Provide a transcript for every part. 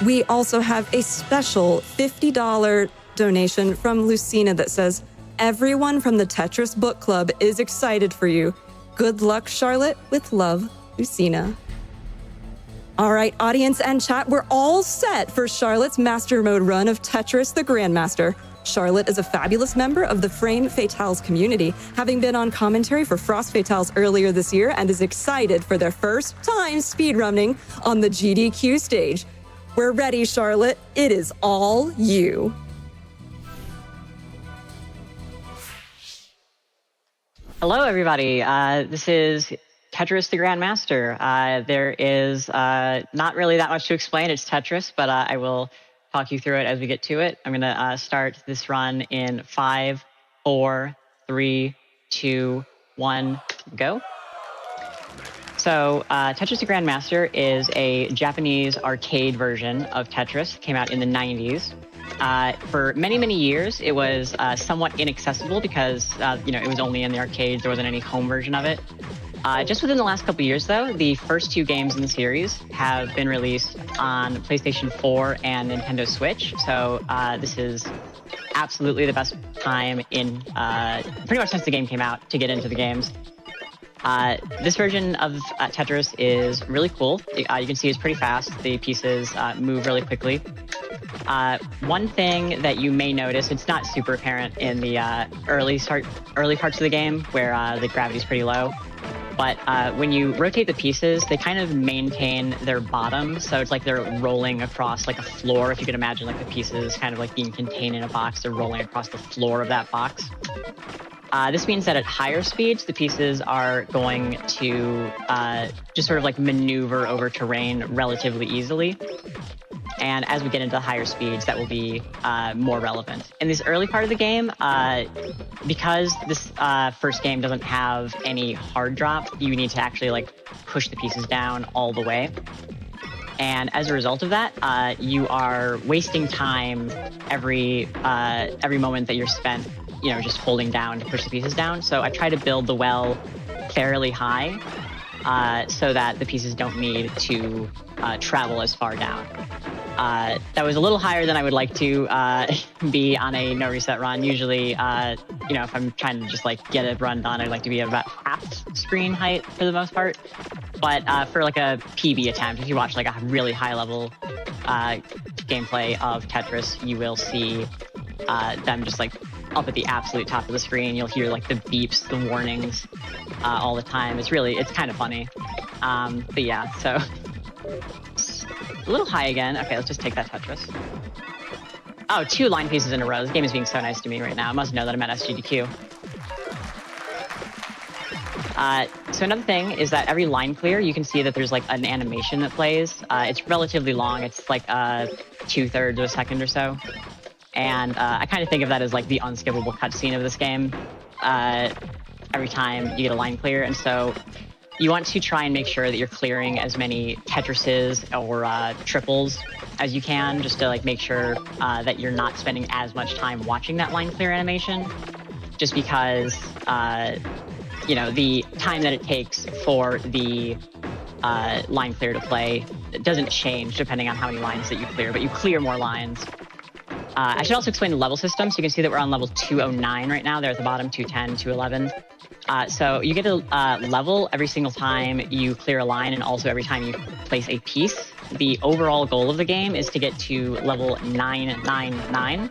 We also have a special $50 donation from Lucina that says, "Everyone from the Tetris Book Club is excited for you. Good luck, Charlotte. With love, Lucina." All right, audience and chat, we're all set for Charlotte's Master Mode run of Tetris the Grandmaster. Charlotte is a fabulous member of the Frame Fatales community, having been on commentary for Frost Fatales earlier this year, and is excited for their first time speedrunning on the GDQ stage. We're ready, Charlotte. It is all you. Hello, everybody. This is Tetris the Grandmaster. There is not really that much to explain. It's Tetris, but I will talk you through it as we get to it. I'm going to start this run in 5, 4, 3, 2, 1, go. So Tetris the Grandmaster is a Japanese arcade version of Tetris. It came out in the 90s. For many, many years, it was somewhat inaccessible because it was only in the arcades. There wasn't any home version of it. Just within the last couple of years, though, the first 2 games in the series have been released on PlayStation 4 and Nintendo Switch. So this is absolutely the best time in pretty much since the game came out to get into the games. This version of Tetris is really cool. You can see it's pretty fast. The pieces move really quickly. One thing that you may notice, it's not super apparent in the early parts of the game where the gravity is pretty low. But when you rotate the pieces, they kind of maintain their bottom. So it's like they're rolling across like a floor. If you could imagine like the pieces kind of like being contained in a box, they're rolling across the floor of that box. This means that at higher speeds, the pieces are going to just sort of like maneuver over terrain relatively easily. And as we get into higher speeds, that will be more relevant. In this early part of the game, because this first game doesn't have any hard drop, you need to actually like push the pieces down all the way. And as a result of that, you are wasting time every moment that you're spent, just holding down to push the pieces down. So I try to build the well fairly high so that the pieces don't need to travel as far down. That was a little higher than I would like to be on a no reset run. Usually, if I'm trying to just like get a run done, I'd like to be at about half screen height for the most part. But for like a PB attempt, if you watch like a really high level gameplay of Tetris, you will see them just like up at the absolute top of the screen. You'll hear like the beeps, the warnings all the time. It's kind of funny. But yeah, so a little high again. Okay, let's just take that Tetris. Oh, 2 line pieces in a row. This game is being so nice to me right now. I must know that I'm at SGDQ. So another thing is that every line clear, you can see that there's like an animation that plays. It's relatively long. It's like 2/3 of a second or so. And I kind of think of that as like the unskippable cutscene of this game. Every time you get a line clear. And so you want to try and make sure that you're clearing as many Tetrises or triples as you can, just to like make sure that you're not spending as much time watching that line clear animation, just because the time that it takes for the line clear to play doesn't change depending on how many lines that you clear, but you clear more lines. I should also explain the level system. So you can see that we're on level 209 right now. There at the bottom, 210, 211. So you get a level every single time you clear a line, and also every time you place a piece. The overall goal of the game is to get to level 999.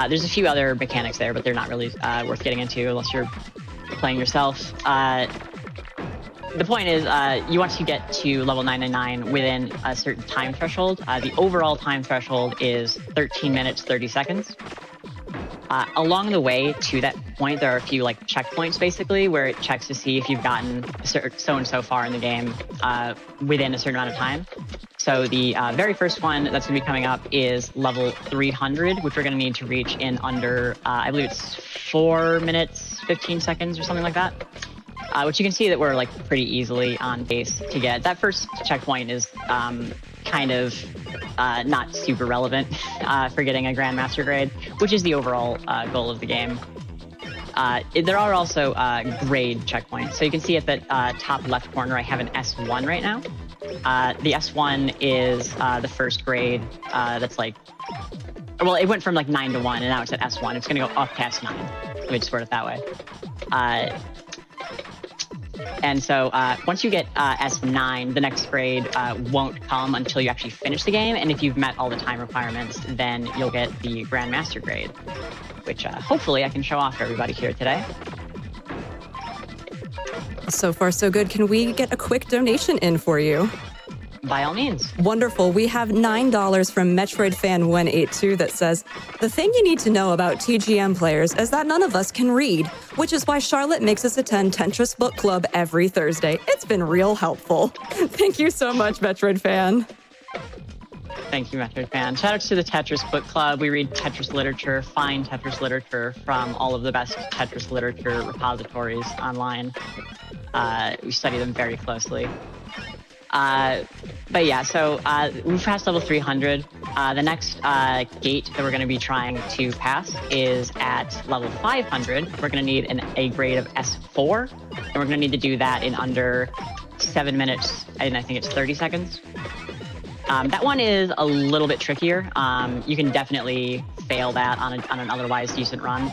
There's a few other mechanics there, but they're not really worth getting into unless you're playing yourself. The point is, you want to get to level 999 within a certain time threshold. The overall time threshold is 13 minutes, 30 seconds. Along the way to that point, there are a few like checkpoints, basically, where it checks to see if you've gotten so-and-so far in the game within a certain amount of time. So the very first one that's going to be coming up is level 300, which we're going to need to reach in under, I believe it's 4 minutes, 15 seconds or something like that. Which you can see that we're like pretty easily on base to get. That first checkpoint is kind of not super relevant for getting a Grandmaster grade, which is the overall goal of the game. There are also grade checkpoints. So you can see at the top left corner, I have an S1 right now. The S1 is the first grade that's like, well, it went from like 9 to 1, and now it's at S1. It's going to go up to S9. Let me just word it that way. And so once you get S9, the next grade won't come until you actually finish the game. And if you've met all the time requirements, then you'll get the Grandmaster grade, which hopefully I can show off for everybody here today. So far, so good. Can we get a quick donation in for you? By all means. Wonderful. We have $9 from Metroid Fan 182 that says, the thing you need to know about TGM players is that none of us can read, which is why Charlotte makes us attend Tetris Book Club every Thursday. It's been real helpful. Thank you so much, Metroid Fan. Thank you, Metroid Fan. Shout out to the Tetris Book Club. We read Tetris literature, fine Tetris literature from all of the best Tetris literature repositories online. We study them very closely. But yeah, so we've passed level 300. The next gate that we're going to be trying to pass is at level 500. We're going to need a grade of S4, and we're going to need to do that in under 7 minutes, and I think it's 30 seconds. That one is a little bit trickier. You can definitely fail that on an otherwise decent run.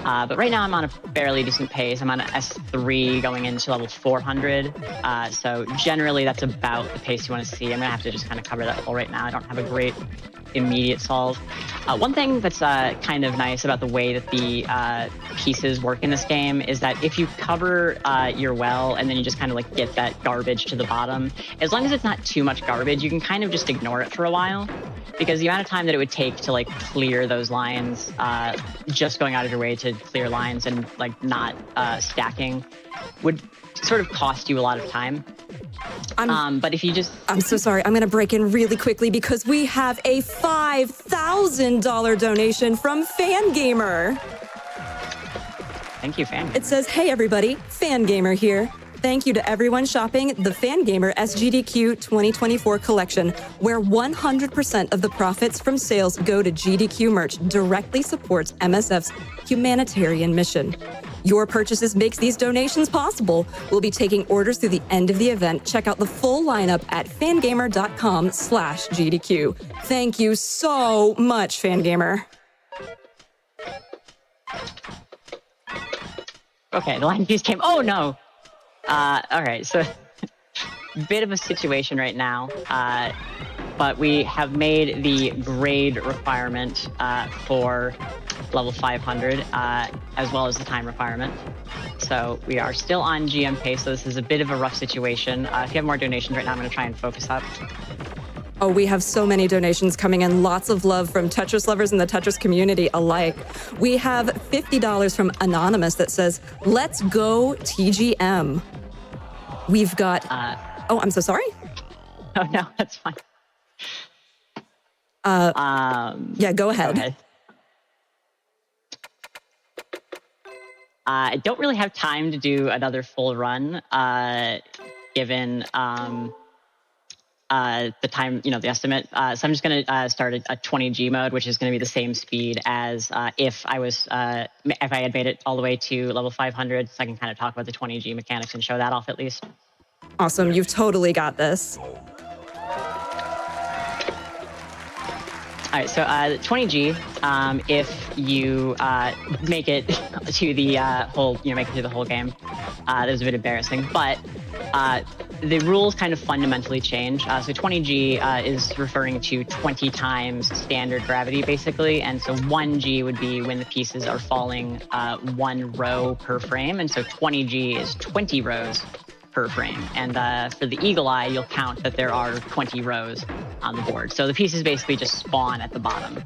But right now I'm on a fairly decent pace. I'm on an S3 going into level 400. So generally that's about the pace you want to see. I'm going to have to just kind of cover that all right now. I don't have a great immediate solve. One thing that's kind of nice about the way that the pieces work in this game is that if you cover your well and then you just kind of like get that garbage to the bottom, as long as it's not too much garbage, you can kind of just ignore it for a while. Because the amount of time that it would take to like clear those lines, just going out of your way to clear lines and like not stacking would sort of cost you a lot of time. But if you just... I'm so sorry. I'm going to break in really quickly because we have a $5,000 donation from Fangamer. Thank you, Fangamer. It says, hey, everybody, Fangamer here. Thank you to everyone shopping the Fangamer SGDQ 2024 collection, where 100% of the profits from sales go to GDQ merch directly supports MSF's humanitarian mission. Your purchases makes these donations possible. We'll be taking orders through the end of the event. Check out the full lineup at fangamer.com/GDQ. Thank you so much, Fangamer. Okay, the line piece came. Oh, no. All right, so bit of a situation right now, but we have made the grade requirement for level 500, as well as the time requirement. So we are still on GM pace, so this is a bit of a rough situation. If you have more donations right now, I'm going to try and focus up. Oh, we have so many donations coming in. Lots of love from Tetris lovers and the Tetris community alike. We have $50 from Anonymous that says, let's go TGM. We've got... oh, I'm so sorry? Oh, no, that's fine. Yeah, go ahead. Go ahead. I don't really have time to do another full run, given... the time, the estimate. So I'm just going to start a 20G mode, which is going to be the same speed as if I had made it all the way to level 500. So I can kind of talk about the 20G mechanics and show that off at least. Awesome. You've totally got this. All right. So 20G, if you make it to the whole, make it through the whole game, that was a bit embarrassing, but the rules kind of fundamentally change. So 20G is referring to 20 times standard gravity, basically. And so 1G would be when the pieces are falling 1 row per frame. And so 20G is 20 rows per frame. And for the eagle eye, you'll count that there are 20 rows on the board. So the pieces basically just spawn at the bottom.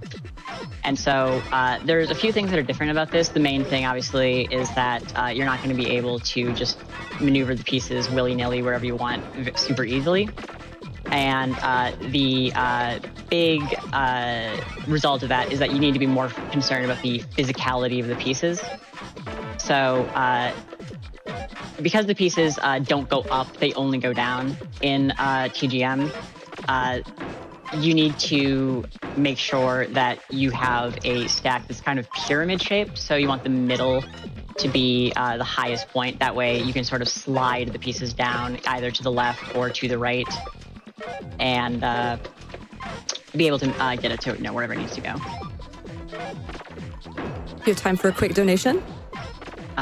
And so there's a few things that are different about this. The main thing, obviously, is that you're not going to be able to just maneuver the pieces willy-nilly wherever you want super easily. And the big result of that is that you need to be more concerned about the physicality of the pieces. So because the pieces don't go up, they only go down in TGM, you need to make sure that you have a stack that's kind of pyramid shaped. So you want the middle to be the highest point. That way you can sort of slide the pieces down either to the left or to the right, and be able to get it to wherever it needs to go. You have time for a quick donation?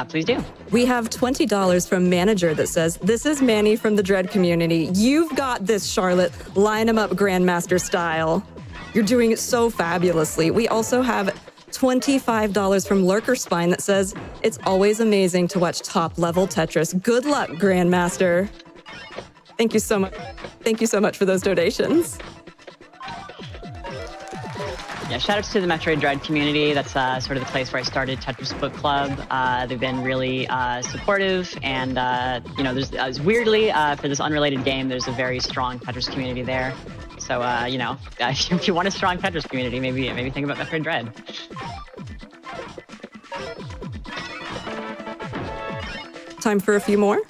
Please do. We have $20 from Manager that says, "This is Manny from the Dread community. You've got this, Charlotte. Line 'em up Grandmaster style. You're doing it so fabulously." We also have $25 from Lurker Spine that says, "It's always amazing to watch top-level Tetris. Good luck, Grandmaster." Thank you so much. Thank you so much for those donations. Yeah, shout outs to the Metroid Dread community. That's sort of the place where I started Tetris Book Club. They've been really supportive, and there's weirdly for this unrelated game, there's a very strong Tetris community there. So if you want a strong Tetris community, maybe think about Metroid Dread. Time for a few more?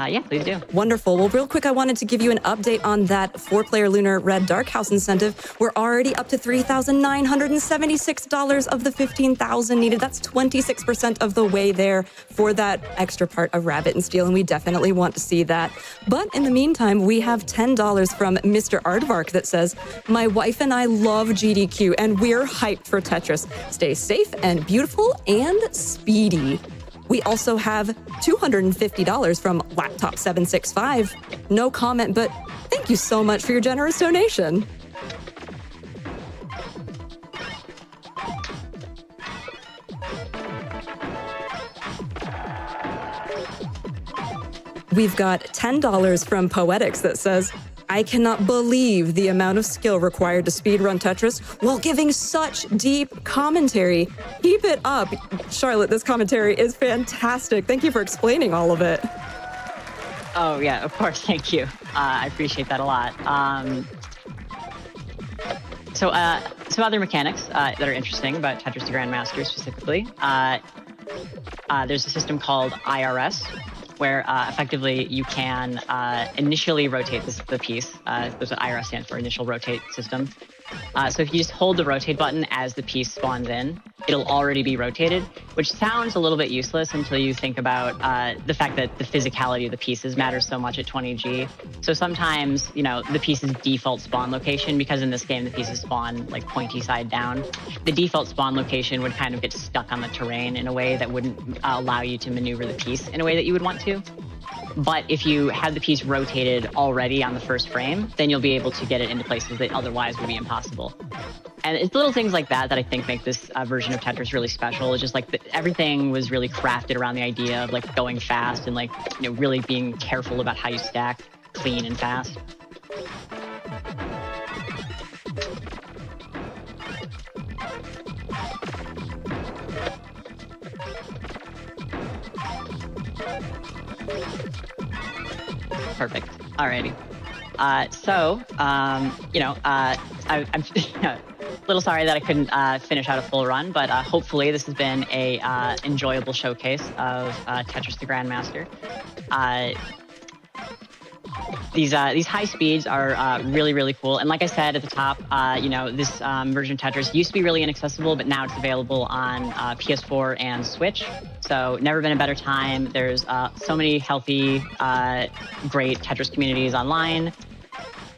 Yeah, please do. Wonderful. Well, real quick, I wanted to give you an update on that 4-player Lunar Red Dark House incentive. We're already up to $3,976 of the $15,000 needed. That's 26% of the way there for that extra part of Rabbit and Steel, and we definitely want to see that. But in the meantime, we have $10 from Mr. Aardvark that says, "My wife and I love GDQ, and we're hyped for Tetris. Stay safe and beautiful and speedy." We also have $250 from Laptop765. No comment, but thank you so much for your generous donation. We've got $10 from Poetics that says, "I cannot believe the amount of skill required to speedrun Tetris while giving such deep commentary. Keep it up." Charlotte, this commentary is fantastic. Thank you for explaining all of it. Oh, yeah, of course. Thank you. I appreciate that a lot. So some other mechanics that are interesting about Tetris to Grandmaster specifically. There's a system called IRS, where effectively you can initially rotate the piece. That's what IRS stands for, Initial Rotate System. So if you just hold the rotate button as the piece spawns in, it'll already be rotated, which sounds a little bit useless until you think about the fact that the physicality of the pieces matters so much at 20G. So sometimes, the piece's default spawn location, because in this game the pieces spawn like pointy side down, the default spawn location would kind of get stuck on the terrain in a way that wouldn't allow you to maneuver the piece in a way that you would want to. But if you had the piece rotated already on the first frame, then you'll be able to get it into places that otherwise would be impossible. And it's little things like that that I think make this version of Tetris really special. It's just like everything was really crafted around the idea of like going fast and like really being careful about how you stack clean and fast. Perfect. Alrighty. I'm a little sorry that I couldn't finish out a full run, but hopefully this has been a enjoyable showcase of Tetris the Grandmaster. These high speeds are really, really cool. And like I said at the top, this version of Tetris used to be really inaccessible, but now it's available on PS4 and Switch. So never been a better time. There's so many healthy, great Tetris communities online.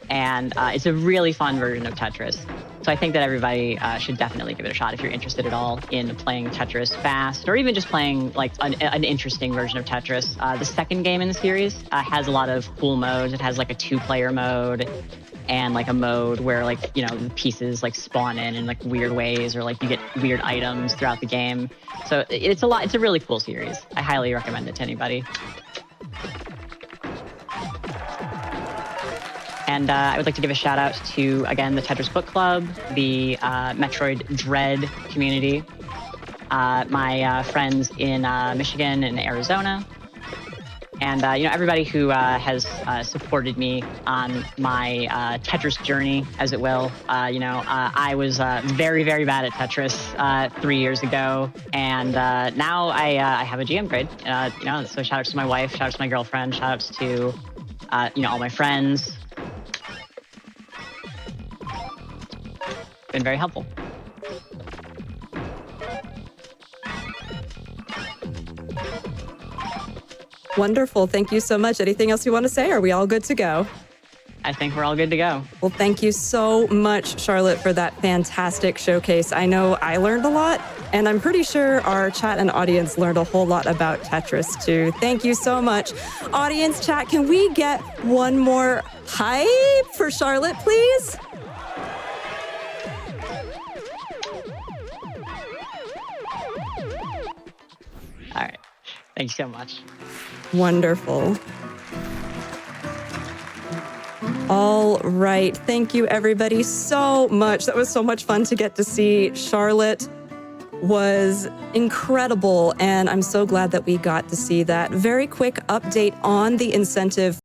And it's a really fun version of Tetris. So I think that everybody should definitely give it a shot if you're interested at all in playing Tetris fast, or even just playing like an interesting version of Tetris. The second game in the series has a lot of cool modes. It has like a 2-player mode and like a mode where like, the pieces like spawn in like weird ways, or like you get weird items throughout the game. So it's a really cool series. I highly recommend it to anybody. And I would like to give a shout out to, again, the Tetris Book Club, the Metroid Dread community, my friends in Michigan and Arizona, and everybody who has supported me on my Tetris journey, as it will. I was very, very bad at Tetris 3 years ago, and now I have a GM grade. So shout outs to my wife, shout outs to my girlfriend, shout outs to all my friends. Been very helpful. Wonderful. Thank you so much. Anything else you want to say? Are we all good to go? I think we're all good to go. Well, thank you so much, Charlotte, for that fantastic showcase. I know I learned a lot, and I'm pretty sure our chat and audience learned a whole lot about Tetris, too. Thank you so much. Audience chat, can we get one more hype for Charlotte, please? All right. Thank you so much. Wonderful. All right. Thank you, everybody, so much. That was so much fun to get to see. Charlotte was incredible, and I'm so glad that we got to see that. Very quick update on the incentive